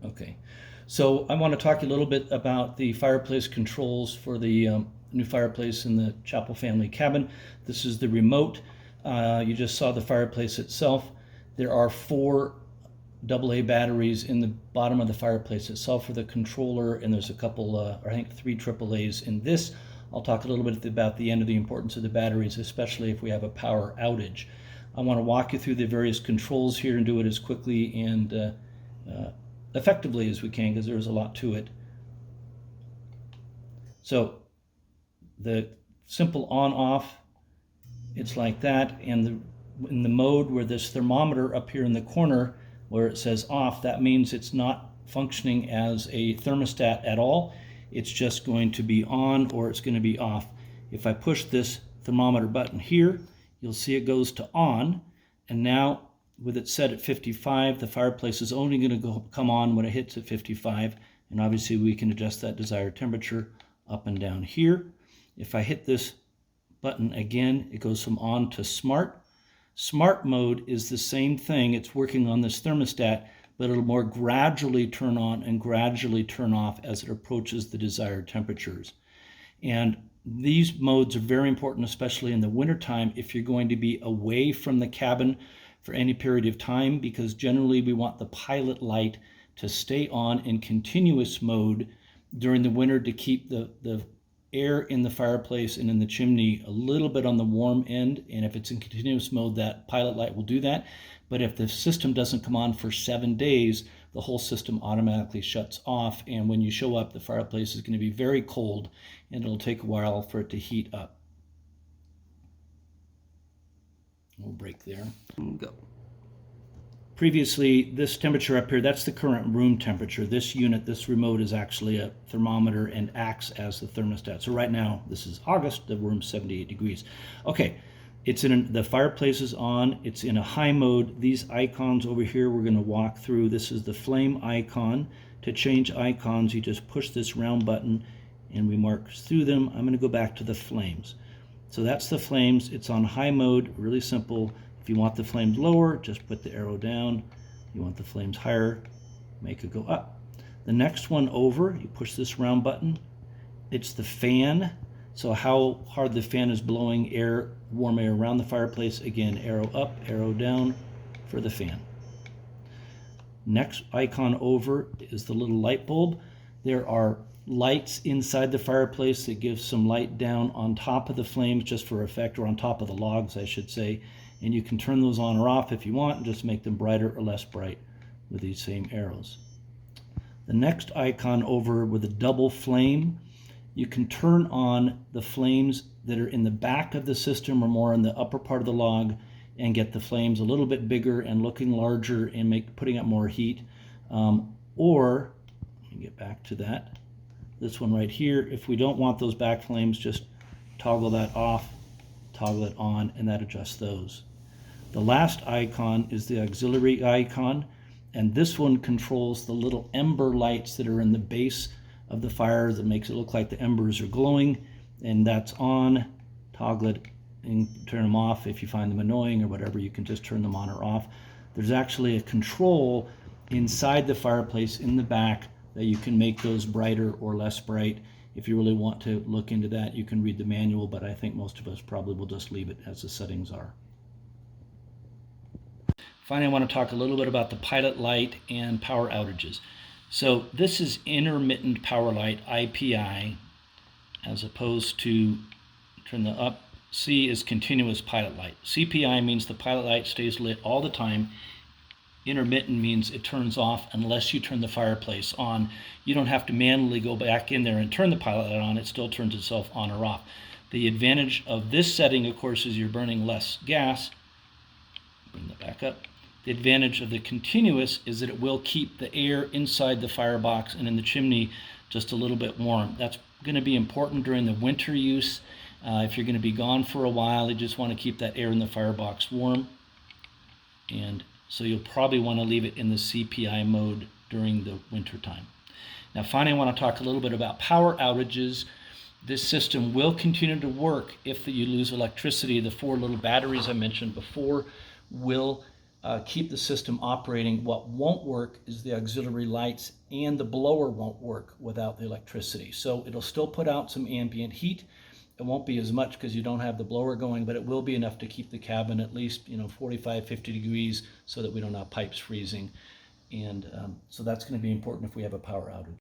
Okay, so I want to talk a little bit about the fireplace controls for the new fireplace in the Chappell family cabin. This is the remote. You just saw the fireplace itself. There are 4 AA batteries in the bottom of the fireplace itself for the controller, and there's a couple, I think 3 AAAs in this. I'll talk a little bit about the end of the importance of the batteries, especially if we have a power outage. I want to walk you through the various controls here and do it as quickly and effectively as we can, because there's a lot to it. So the simple on-off, it's like that, and in the mode where this thermometer up here in the corner where it says off, that means it's not functioning as a thermostat at all. It's just going to be on or it's going to be off. If I push this thermometer button here, you'll see it goes to on, and now with it set at 55, the fireplace is only going to come on when it hits at 55, and obviously we can adjust that desired temperature up and down here. If I hit this button again, it goes from on to smart. Smart mode is the same thing. It's working on this thermostat, but it'll more gradually turn on and gradually turn off as it approaches the desired temperatures. And these modes are very important, especially in the wintertime, if you're going to be away from the cabin for any period of time, because generally we want the pilot light to stay on in continuous mode during the winter to keep the air in the fireplace and in the chimney a little bit on the warm end. And if it's in continuous mode, that pilot light will do that. But if the system doesn't come on for 7 days, the whole system automatically shuts off. And when you show up, the fireplace is going to be very cold, and it'll take a while for it to heat up. We'll break there. Go. Previously, this temperature up here, that's the current room temperature. This unit, this remote, is actually a thermometer and acts as the thermostat. So right now, this is August, the room's 78 degrees. Okay, the fireplace is on, it's in a high mode. These icons over here we're going to walk through. This is the flame icon. To change icons, you just push this round button and we mark through them. I'm going to go back to the flames. So that's the flames. It's on high mode, really simple. If you want the flames lower, just put the arrow down. You want the flames higher, make it go up. The next one over, you push this round button. It's the fan. So how hard the fan is blowing air, warm air around the fireplace. Again, arrow up, arrow down for the fan. Next icon over is the little light bulb. There are lights inside the fireplace that give some light down on top of the flames just for effect, or on top of the logs, I should say. And you can turn those on or off if you want and just make them brighter or less bright with these same arrows. The next icon over with a double flame, you can turn on the flames that are in the back of the system or more in the upper part of the log and get the flames a little bit bigger and looking larger and putting up more heat. Or, let me get back to that. This one right here, if we don't want those back flames, just toggle that off, toggle it on, and that adjusts those. The last icon is the auxiliary icon, and this one controls the little ember lights that are in the base of the fire that makes it look like the embers are glowing, and that's on. Toggle it and turn them off. If you find them annoying or whatever, you can just turn them on or off. There's actually a control inside the fireplace in the back that you can make those brighter or less bright. If you really want to look into that, you can read the manual, but I think most of us probably will just leave it as the settings are. Finally, I want to talk a little bit about the pilot light and power outages. So this is intermittent power light, IPI, as opposed to, turn the up, C is continuous pilot light. CPI means the pilot light stays lit all the time. Intermittent means it turns off unless you turn the fireplace on. You don't have to manually go back in there and turn the pilot light on. It still turns itself on or off. The advantage of this setting, of course, is you're burning less gas. Bring that back up. The advantage of the continuous is that it will keep the air inside the firebox and in the chimney just a little bit warm. That's going to be important during the winter use. If you're going to be gone for a while, you just want to keep that air in the firebox warm. And so you'll probably want to leave it in the CPI mode during the winter time. Now finally, I want to talk a little bit about power outages. This system will continue to work if you lose electricity. The 4 little batteries I mentioned before will keep the system operating. What won't work is the auxiliary lights, and the blower won't work without the electricity. So it'll still put out some ambient heat. It won't be as much because you don't have the blower going, but it will be enough to keep the cabin at least 45, 50 degrees so that we don't have pipes freezing. And so that's going to be important if we have a power outage.